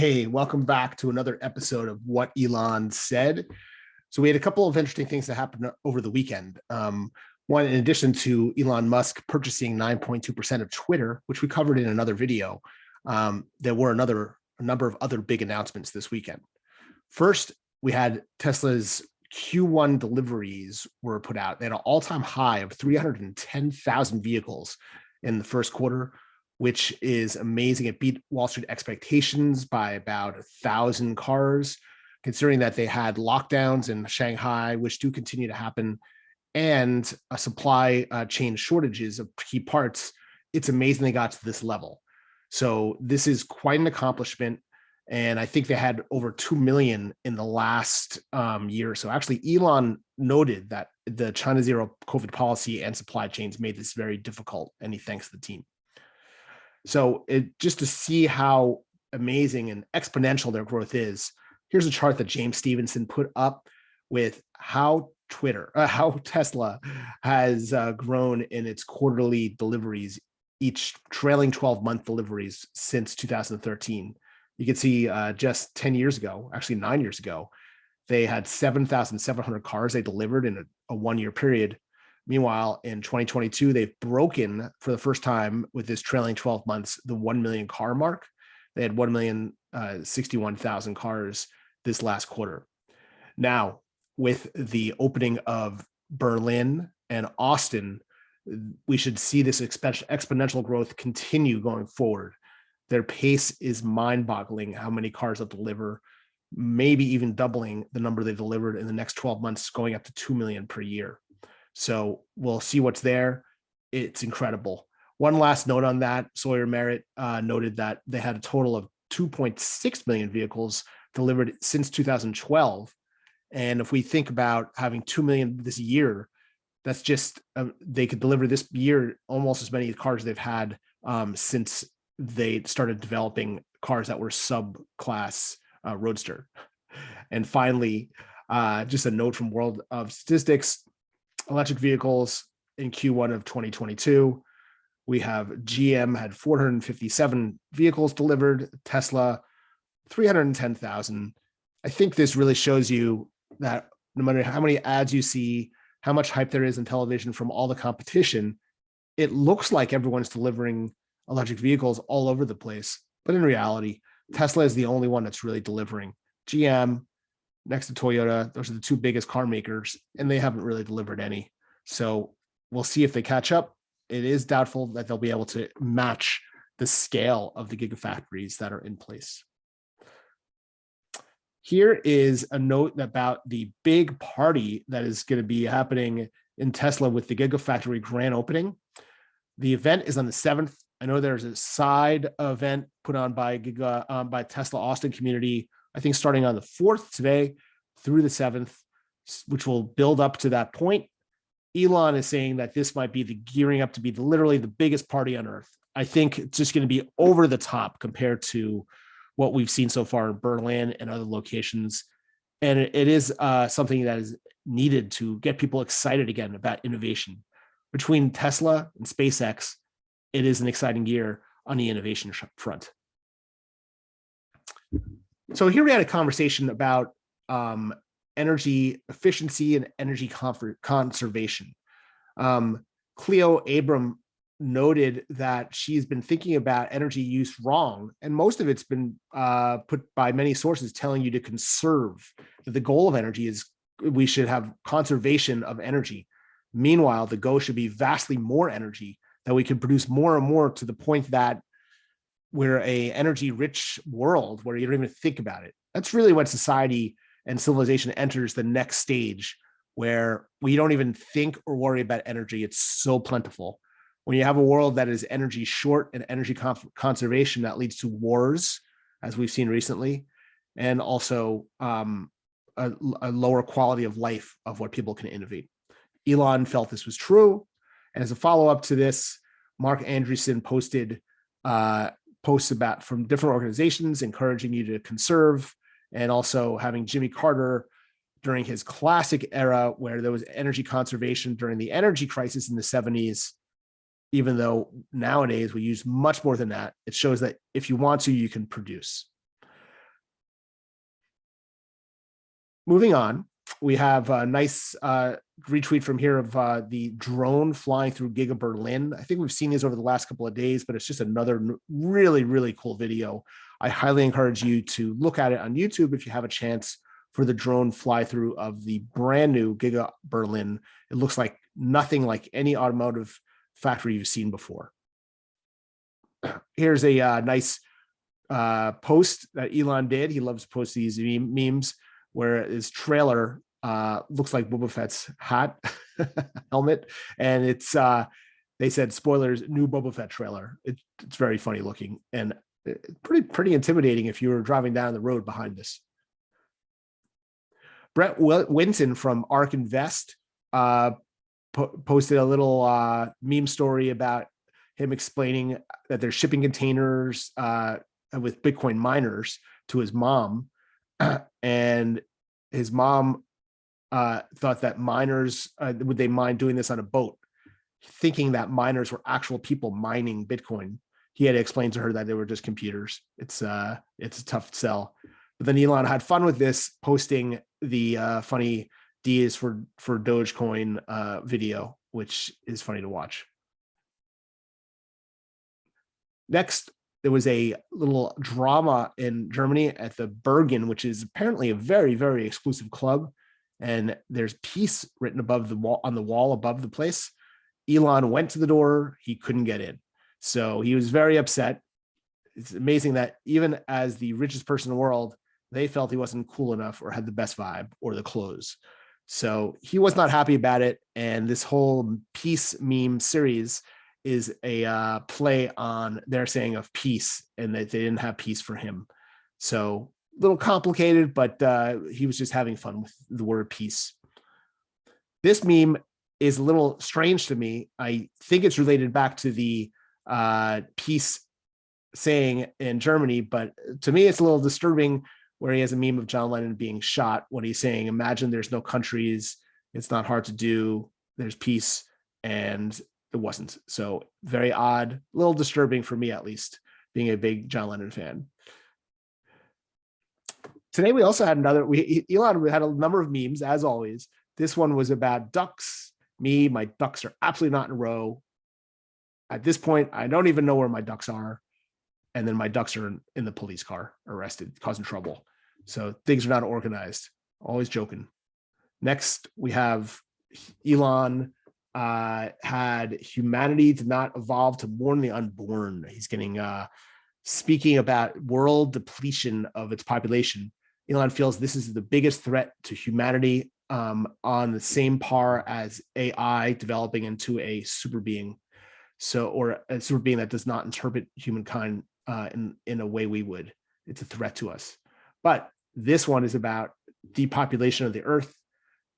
Hey, welcome back to another episode of What Elon Said. So we had a couple of interesting things that happened over the weekend. One, in addition to Elon Musk purchasing 9.2% of Twitter, which we covered in another video, there were a number of other big announcements this weekend. First, we had Tesla's Q1 deliveries were put out. They had an all-time high of 310,000 vehicles in the first quarter, which is amazing. It beat Wall Street expectations by about 1,000 cars, considering that they had lockdowns in Shanghai, which do continue to happen, and a supply chain shortages of key parts. It's amazing they got to this level. So this is quite an accomplishment. And I think they had over 2 million in the last year. So actually, Elon noted that the China zero COVID policy and supply chains made this very difficult, and he thanks the team. So just to see how amazing and exponential their growth is, here's a chart that James Stevenson put up with how Tesla has grown in its quarterly deliveries, each trailing 12-month deliveries since 2013. You can see just 10 years ago, actually 9 years ago, they had 7,700 cars they delivered in a one-year period. Meanwhile, in 2022, they've broken for the first time with this trailing 12 months, the 1 million car mark. They had 1,061,000 cars this last quarter. Now, with the opening of Berlin and Austin, we should see this exponential growth continue going forward. Their pace is mind-boggling how many cars they'll deliver, maybe even doubling the number they delivered in the next 12 months, going up to 2 million per year. So we'll see what's there. It's incredible. One last note on that, Sawyer Merritt noted that they had a total of 2.6 million vehicles delivered since 2012. And if we think about having 2 million this year, that's just, they could deliver this year almost as many cars they've had since they started developing cars that were subclass roadster. And finally, just a note from World of Statistics, electric vehicles in Q1 of 2022, we have GM had 457 vehicles delivered, Tesla 310,000. I think this really shows you that no matter how many ads you see, how much hype there is in television from all the competition, it looks like everyone's delivering electric vehicles all over the place. But in reality, Tesla is the only one that's really delivering. GM, next to Toyota, those are the two biggest car makers, and they haven't really delivered any. So we'll see if they catch up. It is doubtful that they'll be able to match the scale of the gigafactories that are in place. Here is a note about the big party that is going to be happening in Tesla with the Gigafactory grand opening. The event is on the 7th. I know there's a side event put on by by Tesla Austin community, I think starting on the 4th today through the 7th, which will build up to that point. Elon is saying that this might be the gearing up to be literally the biggest party on earth. I think it's just going to be over the top compared to what we've seen so far in Berlin and other locations. And it is something that is needed to get people excited again about innovation. Between Tesla and SpaceX, it is an exciting year on the innovation front. So here we had a conversation about energy efficiency and energy conservation. Cleo Abram noted that she's been thinking about energy use wrong, and most of it's been put by many sources telling you to conserve, that the goal of energy is we should have conservation of energy. Meanwhile, the goal should be vastly more energy, that we can produce more and more to the point that we're a energy rich world where you don't even think about it. That's really when society and civilization enters the next stage, where we don't even think or worry about energy. It's so plentiful. When you have a world that is energy short and energy conservation, that leads to wars, as we've seen recently, and also a lower quality of life of what people can innovate. Elon felt this was true. And as a follow-up to this, Mark Andreessen posted posts about from different organizations encouraging you to conserve, and also having Jimmy Carter during his classic era where there was energy conservation during the energy crisis in the 70s, even though nowadays we use much more than that. It shows that if you want to, you can produce. Moving on, we have a nice retweet from here of the drone flying through Giga Berlin. I think we've seen these over the last couple of days, but it's just another really, really cool video. I highly encourage you to look at it on YouTube if you have a chance for the drone fly through of the brand new Giga Berlin. It looks like nothing like any automotive factory you've seen before. Here's a nice post that Elon did. He loves to post these memes where his trailer looks like Boba Fett's hat helmet, and it's they said spoilers, new Boba Fett trailer. It's very funny looking and pretty intimidating if you were driving down the road behind this. Brett Winton from Ark Invest posted a little meme story about him explaining that they're shipping containers with Bitcoin miners to his mom, and his mom thought that miners would they mind doing this on a boat, thinking that miners were actual people mining Bitcoin. He had to explain to her that they were just computers. It's a tough sell. But then Elon had fun with this, posting the funny D's for Dogecoin video, which is funny to watch. Next, there was a little drama in Germany at the Bergen, which is apparently a very, very exclusive club. And there's peace written above the wall, on the wall above the place. Elon went to the door, he couldn't get in. So he was very upset. It's amazing that even as the richest person in the world, they felt he wasn't cool enough or had the best vibe or the clothes. So he was not happy about it. And this whole peace meme series is a play on their saying of peace, and that they didn't have peace for him. So a little complicated, but he was just having fun with the word peace. This meme is a little strange to me. I think it's related back to the peace saying in Germany, but to me, it's a little disturbing, where he has a meme of John Lennon being shot when he's saying, imagine there's no countries, it's not hard to do, there's peace, and it wasn't. So very odd, a little disturbing for me, at least, being a big John Lennon fan. Today, we also had Elon had a number of memes, as always. This one was about ducks. My ducks are absolutely not in a row. At this point, I don't even know where my ducks are. And then my ducks are in the police car, arrested, causing trouble. So things are not organized. Always joking. Next, we have Elon had humanity did not evolve to mourn the unborn. He's getting speaking about world depletion of its population. Elon feels this is the biggest threat to humanity, on the same par as AI developing into a super being. So, or a super being that does not interpret humankind in a way we would. It's a threat to us. But this one is about depopulation of the earth.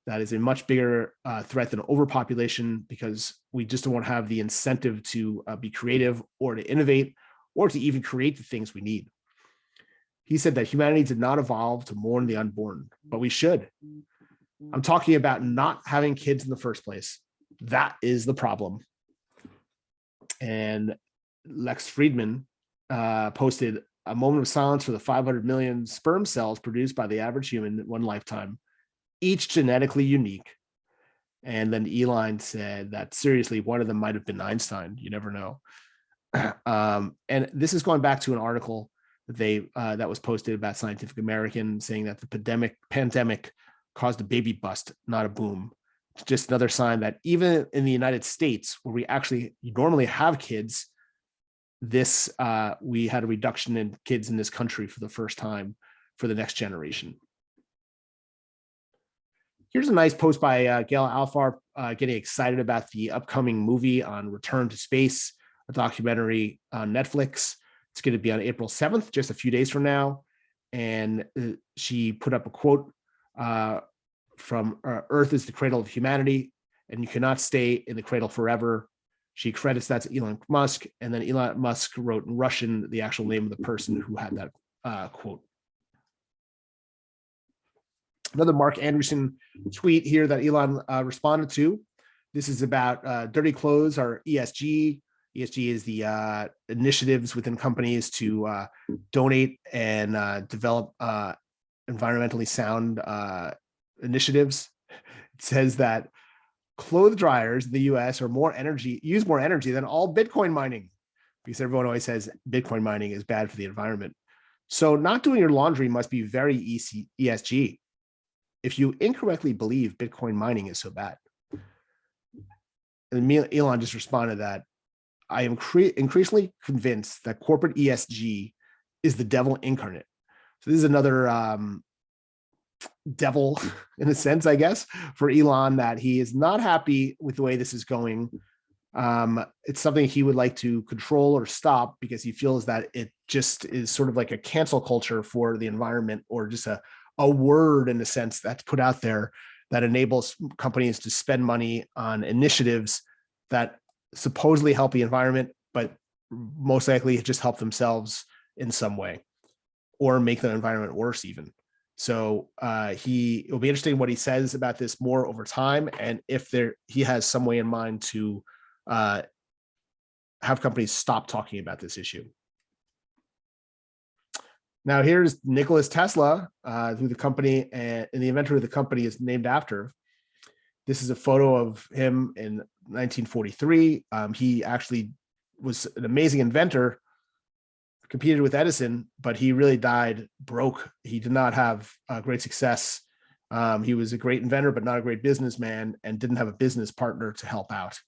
That is a much bigger threat than overpopulation, because we just don't have the incentive to be creative or to innovate or to even create the things we need. He said that humanity did not evolve to mourn the unborn, but we should. I'm talking about not having kids in the first place. That is the problem. And Lex Friedman posted a moment of silence for the 500 million sperm cells produced by the average human in one lifetime, each genetically unique. And then Elon said that seriously, one of them might have been Einstein. You never know. And this is going back to an article that that was posted about Scientific American, saying that the pandemic caused a baby bust, not a boom. It's just another sign that even in the United States, where we actually normally have kids, we had a reduction in kids in this country for the first time for the next generation. Here's a nice post by Gail Alfar getting excited about the upcoming movie on Return to Space, a documentary on Netflix. It's going to be on April 7th, just a few days from now. And she put up a quote from Earth is the cradle of humanity, and you cannot stay in the cradle forever. She credits that to Elon Musk, and then Elon Musk wrote in Russian the actual name of the person who had that quote. Another Mark Anderson tweet here that Elon responded to. This is about dirty clothes, or ESG. ESG is the initiatives within companies to donate and develop environmentally sound initiatives. It says that clothes dryers in the US use more energy than all Bitcoin mining, because everyone always says Bitcoin mining is bad for the environment. So not doing your laundry must be very ESG if you incorrectly believe Bitcoin mining is so bad. And Elon just responded that I am increasingly convinced that corporate ESG is the devil incarnate. So this is another devil in a sense, I guess, for Elon, that he is not happy with the way this is going. It's something he would like to control or stop, because he feels that it just is sort of like a cancel culture for the environment, or just a word in a sense that's put out there that enables companies to spend money on initiatives that supposedly help the environment, but most likely just help themselves in some way, or make the environment worse even. So it will be interesting what he says about this more over time, and if he has some way in mind to have companies stop talking about this issue. Now here's Nicholas Tesla, who the company and the inventor of the company is named after. This is a photo of him in 1943. He actually was an amazing inventor, competed with Edison, but he really died broke. He did not have great success. He was a great inventor, but not a great businessman, and didn't have a business partner to help out.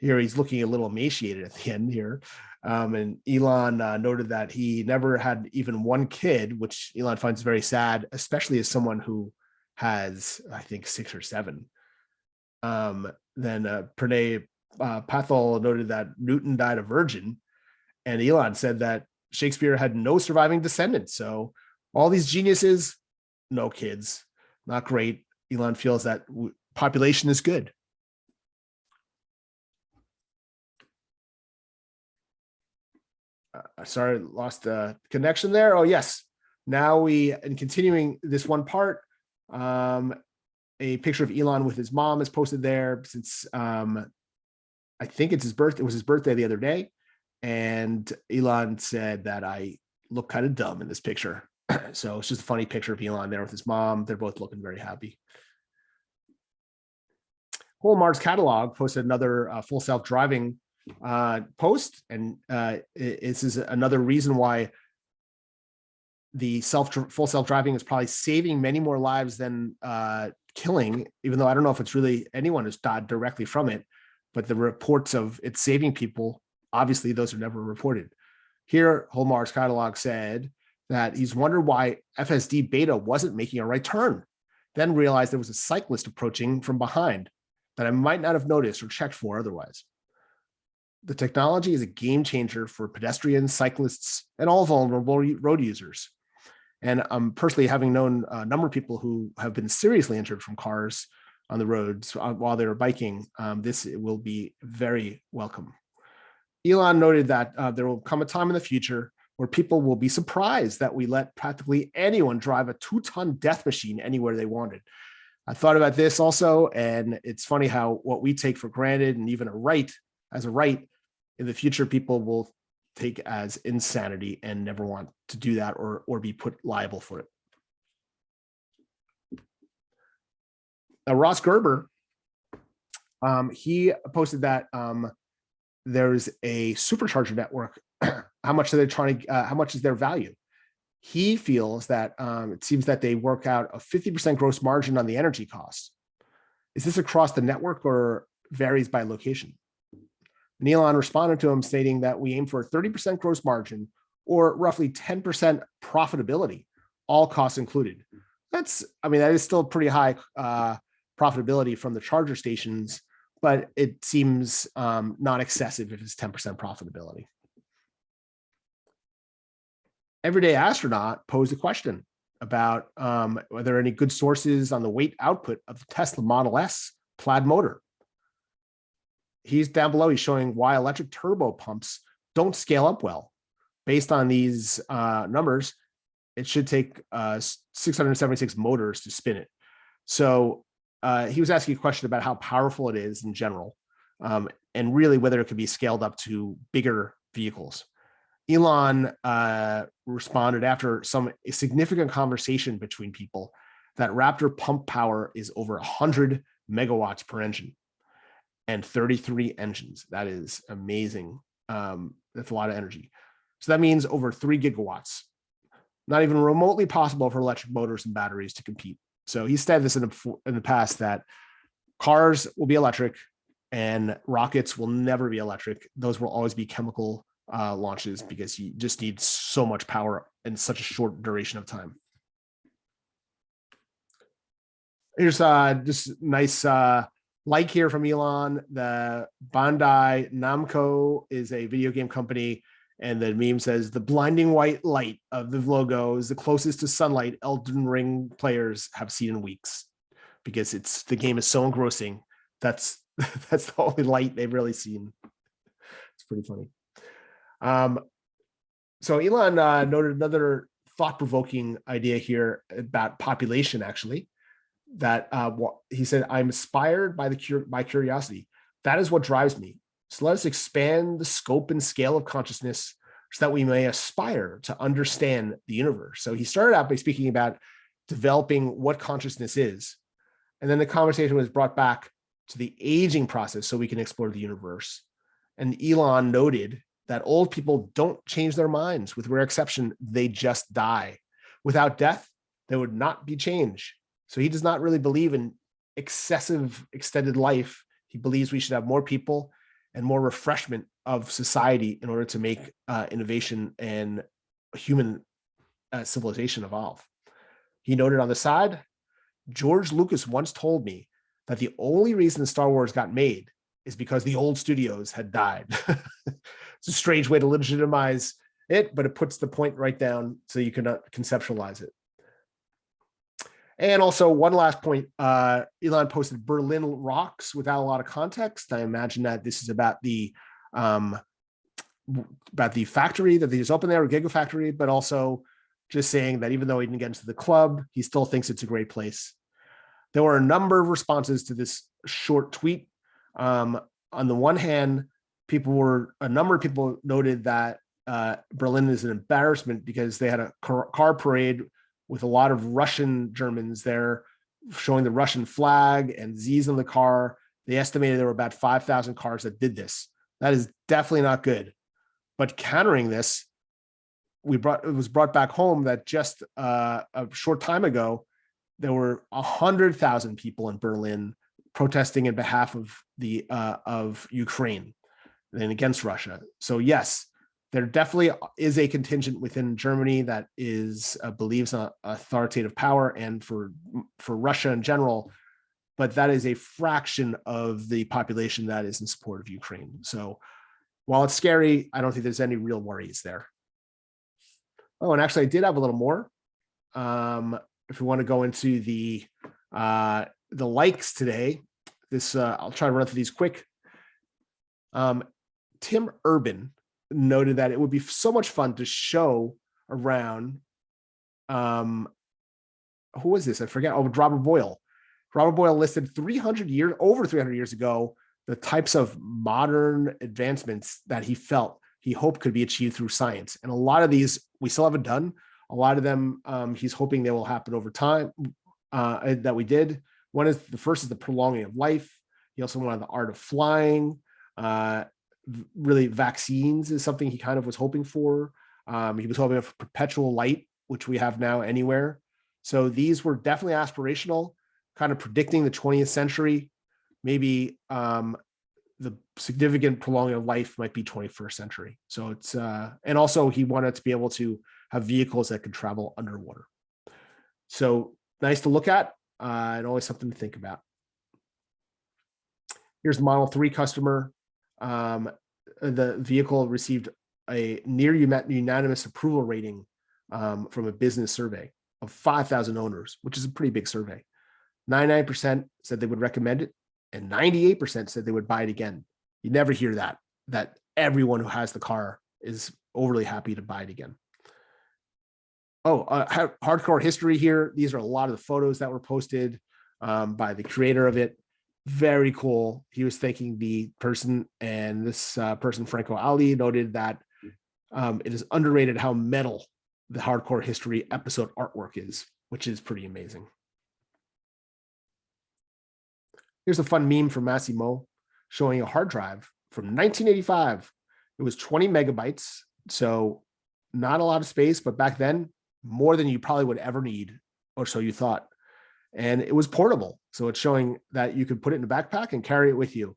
Here he's looking a little emaciated at the end here. And Elon noted that he never had even one kid, which Elon finds very sad, especially as someone who has, I think, 6 or 7. Then Pranay Pathal noted that Newton died a virgin, and Elon said that Shakespeare had no surviving descendants. So all these geniuses, no kids, not great. Elon feels that population is good. Sorry, lost the connection there. Oh, yes. Now in continuing this one part, a picture of Elon with his mom is posted there, since I think it's his birthday. It was his birthday the other day. And Elon said that I look kind of dumb in this picture. So it's just a funny picture of Elon there with his mom. They're both looking very happy. Walmart's catalog posted another full self-driving post, and this is another reason why the full self-driving is probably saving many more lives than killing, even though I don't know if it's really anyone who's died directly from it, but the reports of it saving people, obviously those are never reported. Here, Walmart's catalog said that he's wondered why FSD beta wasn't making a right turn, then realized there was a cyclist approaching from behind that I might not have noticed or checked for otherwise. The technology is a game changer for pedestrians, cyclists, and all vulnerable road users. And personally, having known a number of people who have been seriously injured from cars on the roads while they were biking, this will be very welcome. Elon noted that there will come a time in the future where people will be surprised that we let practically anyone drive a 2-ton death machine anywhere they wanted. I thought about this also, and it's funny how what we take for granted and even as a right, in the future, people will take as insanity and never want to do that or be put liable for it. Now, Ross Gerber, he posted that there's a supercharger network. How much are they trying to? How much is their value? He feels that it seems that they work out a 50% gross margin on the energy costs. Is this across the network or varies by location? And Elon responded to him stating that we aim for a 30% gross margin or roughly 10% profitability, all costs included. That is still pretty high profitability from the charger stations, but it seems not excessive if it's 10% profitability. Everyday Astronaut posed a question about were there any good sources on the weight output of the Tesla Model S plaid motor. He's down below. He's showing why electric turbo pumps don't scale up well. Based on these numbers, it should take 676 motors to spin it. So he was asking a question about how powerful it is in general, and really whether it could be scaled up to bigger vehicles. Elon responded after some significant conversation between people that Raptor pump power is over 100 megawatts per engine and 33 engines. That is amazing. That's a lot of energy. So that means over 3 gigawatts. Not even remotely possible for electric motors and batteries to compete. So he said this in the past, that cars will be electric and rockets will never be electric. Those will always be chemical launches, because you just need so much power in such a short duration of time. Here's just nice like here from Elon. The Bandai Namco is a video game company, and the meme says the blinding white light of the logo is the closest to sunlight Elden Ring players have seen in weeks, because the game is so engrossing. That's the only light they've really seen. It's pretty funny. So Elon noted another thought-provoking idea here about population, actually, that he said, I'm inspired by by curiosity. That is what drives me. So let us expand the scope and scale of consciousness so that we may aspire to understand the universe. So he started out by speaking about developing what consciousness is. And then the conversation was brought back to the aging process so we can explore the universe. And Elon noted that old people don't change their minds. With rare exception, they just die. Without death, there would not be change. So he does not really believe in excessive extended life. He believes we should have more people and more refreshment of society in order to make innovation and human civilization evolve. He noted on the side, George Lucas once told me that the only reason Star Wars got made is because the old studios had died. It's a strange way to legitimize it, but it puts the point right down so you can conceptualize it. And also, one last point, Elon posted Berlin rocks without a lot of context. I imagine that this is about the factory that they just opened there, a gigafactory, but also just saying that even though he didn't get into the club, he still thinks it's a great place. There were a number of responses to this short tweet. On the one hand, a number of people noted that Berlin is an embarrassment because they had a car parade with a lot of Russian Germans there showing the Russian flag and Z's on the car. They estimated there were about 5,000 cars that did this. That is definitely not good. But countering this, it was brought back home that just a short time ago, there were 100,000 people in Berlin protesting in behalf of Ukraine and against Russia. So yes, there definitely is a contingent within Germany that believes in authoritative power, and for Russia in general, but that is a fraction of the population that is in support of Ukraine. So while it's scary, I don't think there's any real worries there. Oh, and actually I did have a little more. If we want to go into the likes today, I'll try to run through these quick. Tim Urban noted that it would be so much fun to show around, who was this? I forget. Oh, Robert Boyle. Robert Boyle listed over 300 years ago, the types of modern advancements that he hoped could be achieved through science. And a lot of these we still haven't done. A lot of them he's hoping they will happen over time that we did. The first is the prolonging of life. He also wanted the art of flying. Really, vaccines is something he kind of was hoping for. He was hoping for perpetual light, which we have now anywhere. So these were definitely aspirational, kind of predicting the 20th century. Maybe the significant prolonging of life might be 21st century. So it's, and also he wanted to be able to have vehicles that could travel underwater. So nice to look at, and always something to think about. Here's the Model 3 customer. The vehicle received a near unanimous approval rating from a business survey of 5,000 owners, which is a pretty big survey. 99% said they would recommend it, and 98% said they would buy it again. You never hear that everyone who has the car is overly happy to buy it again. Oh, hardcore history here. These are a lot of the photos that were posted by the creator of it. Very cool. He was thanking the person, and this person, Franco Ali, noted that It is underrated how metal the Hardcore History episode artwork is, which is pretty amazing. Here's a fun meme from Massimo showing a hard drive from 1985. It was 20 megabytes, so not a lot of space, but back then, more than you probably would ever need, or so you thought. And it was portable. So it's showing that you could put it in a backpack and carry it with you.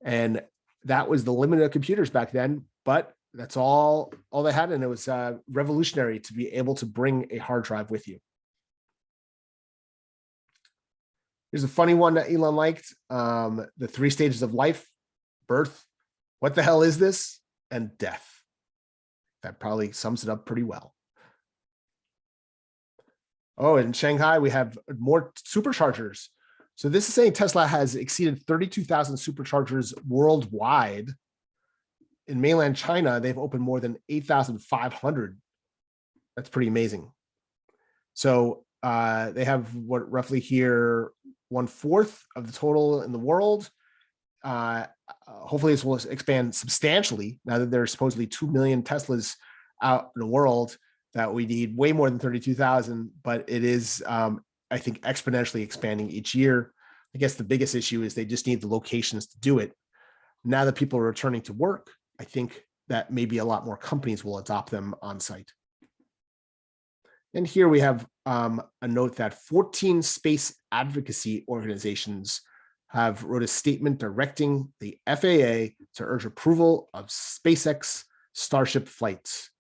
And that was the limit of computers back then, but that's all they had. And it was revolutionary to be able to bring a hard drive with you. Here's a funny one that Elon liked. The 3 stages of life: birth, what the hell is this, and death. That probably sums it up pretty well. Oh, in Shanghai, we have more superchargers. So this is saying Tesla has exceeded 32,000 superchargers worldwide. In mainland China, they've opened more than 8,500. That's pretty amazing. So they have what roughly here 1/4 of the total in the world. Hopefully this will expand substantially now that there's supposedly 2 million Teslas out in the world, that we need way more than 32,000, but it is, I think, exponentially expanding each year. I guess the biggest issue is they just need the locations to do it. Now that people are returning to work, I think that maybe a lot more companies will adopt them on site. And here we have a note that 14 space advocacy organizations have wrote a statement directing the FAA to urge approval of SpaceX Starship flights.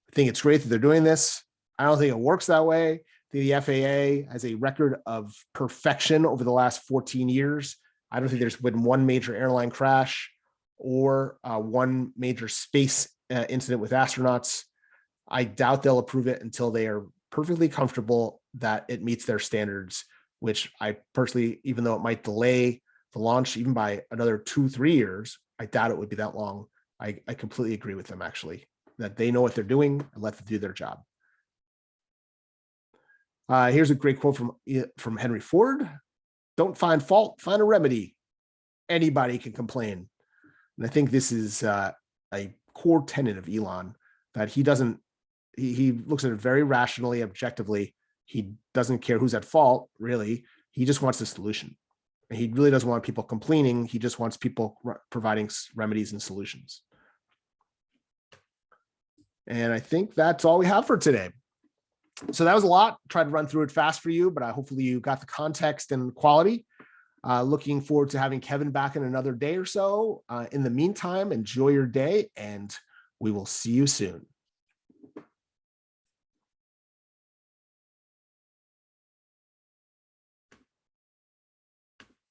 I think it's great that they're doing this. I don't think it works that way. The FAA has a record of perfection over the last 14 years. I don't think there's been one major airline crash or one major space incident with astronauts. I doubt they'll approve it until they are perfectly comfortable that it meets their standards, which I personally, even though it might delay the launch even by another 2-3 years, I doubt it would be that long. I completely agree with them, actually, that they know what they're doing and let them do their job. Here's a great quote from Henry Ford. Don't find fault, find a remedy. Anybody can complain. And I think this is a core tenet of Elon, that he doesn't, he looks at it very rationally, objectively. He doesn't care who's at fault, really. He just wants the solution. And he really doesn't want people complaining. He just wants people providing remedies and solutions. And I think that's all we have for today. So that was a lot. Tried to run through it fast for you, but hopefully you got the context and quality. Looking forward to having Kevin back in another day or so. In the meantime, enjoy your day, and we will see you soon.